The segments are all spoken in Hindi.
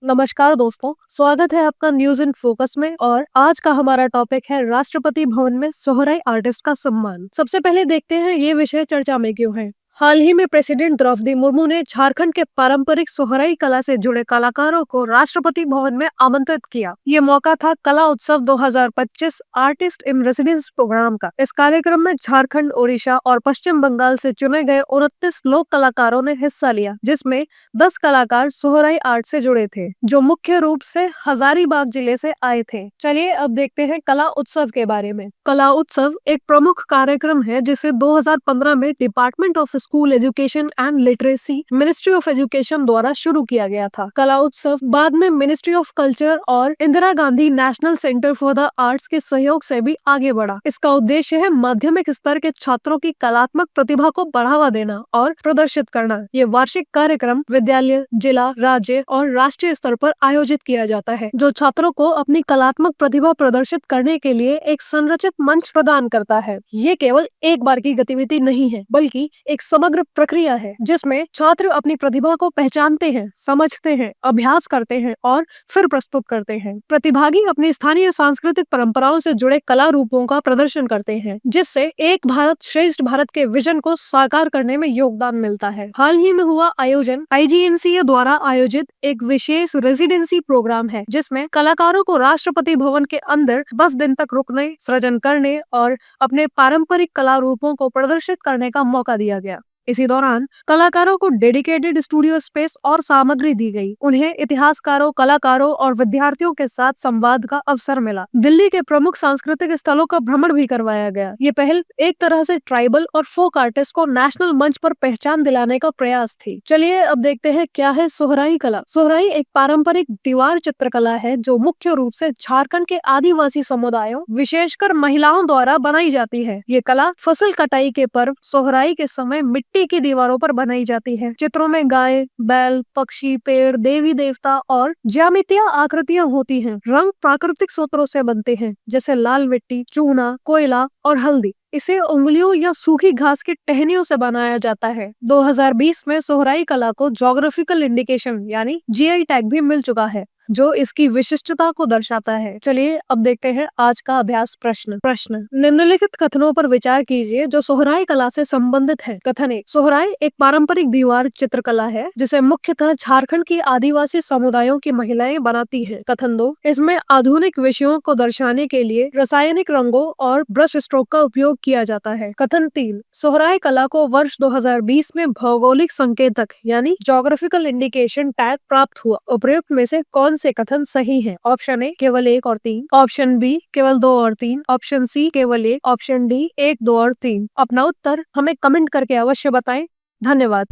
नमस्कार दोस्तों, स्वागत है आपका न्यूज इन फोकस में। और आज का हमारा टॉपिक है राष्ट्रपति भवन में सोहराई आर्टिस्ट का सम्मान। सबसे पहले देखते हैं ये विषय चर्चा में क्यों है। हाल ही में प्रेसिडेंट द्रौपदी मुर्मू ने झारखंड के पारंपरिक सोहराई कला से जुड़े कलाकारों को राष्ट्रपति भवन में आमंत्रित किया। ये मौका था कला उत्सव 2025 आर्टिस्ट इन रेसिडेंस प्रोग्राम का। इस कार्यक्रम में झारखंड, ओडिशा और पश्चिम बंगाल से चुने गए 29 लोक कलाकारों ने हिस्सा लिया, जिसमें 10 कलाकार सोहराई आर्ट से जुड़े थे, जो मुख्य रूप से हजारीबाग जिले से आए थे। चलिए अब देखते हैं कला उत्सव के बारे में। कला उत्सव एक प्रमुख कार्यक्रम है जिसे 2015 में department of school education and literacy, ministry of education द्वारा शुरू किया गया था। कला उत्सव बाद में मिनिस्ट्री ऑफ कल्चर और Indira Gandhi national centre for the arts के सहयोग से भी आगे बढ़ा। इसका उद्देश्य है माध्यमिक स्तर के छात्रों की कलात्मक प्रतिभा को बढ़ावा देना और प्रदर्शित करना। ये वार्षिक कार्यक्रम विद्यालय, जिला, राज्य और राष्ट्रीय स्तर पर आयोजित किया जाता है, जो छात्रों को अपनी कलात्मक प्रतिभा प्रदर्शित करने के लिए एक संरचित मंच प्रदान करता है। ये केवल एक बार की गतिविधि नहीं है, बल्कि एक समग्र प्रक्रिया है जिसमें छात्र अपनी प्रतिभा को पहचानते हैं, समझते हैं, अभ्यास करते हैं और फिर प्रस्तुत करते हैं। प्रतिभागी अपनी स्थानीय सांस्कृतिक परंपराओं से जुड़े कला रूपों का प्रदर्शन करते हैं, जिससे एक भारत श्रेष्ठ भारत के विजन को साकार करने में योगदान मिलता है। हाल ही में हुआ आयोजन IGNCA द्वारा आयोजित एक विशेष रेजिडेंसी प्रोग्राम है, जिसमें कलाकारों को राष्ट्रपति भवन के अंदर 10 दिन तक रुकने, सृजन करने और अपने पारंपरिक कला रूपों को प्रदर्शित करने का मौका दिया गया। इसी दौरान कलाकारों को डेडिकेटेड स्टूडियो स्पेस और सामग्री दी गई। उन्हें इतिहासकारों, कलाकारों और विद्यार्थियों के साथ संवाद का अवसर मिला। दिल्ली के प्रमुख सांस्कृतिक स्थलों का भ्रमण भी करवाया गया। ये पहल एक तरह से ट्राइबल और फोक आर्टिस्ट को नेशनल मंच पर पहचान दिलाने का प्रयास थी। चलिए अब देखते हैं क्या है सोहराई कला। सोहराई एक पारंपरिक दीवार चित्रकला है जो मुख्य रूप से झारखंड के आदिवासी समुदायों, विशेषकर महिलाओं द्वारा बनाई जाती है। ये कला फसल कटाई के पर्व सोहराई के समय मिट्टी की दीवारों पर बनाई जाती है। चित्रों में गाय, बैल, पक्षी, पेड़, देवी देवता और ज्यामितीय आकृतियां होती हैं। रंग प्राकृतिक स्रोतों से बनते हैं, जैसे लाल मिट्टी, चूना, कोयला और हल्दी। इसे उंगलियों या सूखी घास की टहनियों से बनाया जाता है। 2020 में सोहराई कला को ज्योग्राफिकल इंडिकेशन यानी GI टैग भी मिल चुका है, जो इसकी विशिष्टता को दर्शाता है। चलिए अब देखते हैं आज का अभ्यास प्रश्न। निम्नलिखित कथनों पर विचार कीजिए जो सोहराई कला से संबंधित है। कथन 1, सोहराई एक पारंपरिक दीवार चित्रकला है जिसे मुख्यतः झारखंड की आदिवासी समुदायों की महिलाएं बनाती हैं। कथन 2, इसमें आधुनिक विषयों को दर्शाने के लिए रासायनिक रंगों और ब्रश स्ट्रोक का उपयोग किया जाता है। कथन 3, सोहराई कला को वर्ष 2020 में भौगोलिक संकेतक यानी ज्योग्राफिकल इंडिकेशन टैग प्राप्त हुआ। उपयुक्त में से कौन से कथन सही हैं? ऑप्शन ए केवल 1 और 3, ऑप्शन बी केवल 2 और 3, ऑप्शन सी केवल 1, ऑप्शन डी 1, 2 और 3। अपना उत्तर हमें कमेंट करके अवश्य बताएं। धन्यवाद।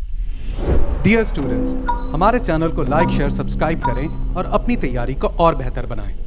डियर स्टूडेंट्स, हमारे चैनल को लाइक, शेयर, सब्सक्राइब करें और अपनी तैयारी को और बेहतर बनाएं।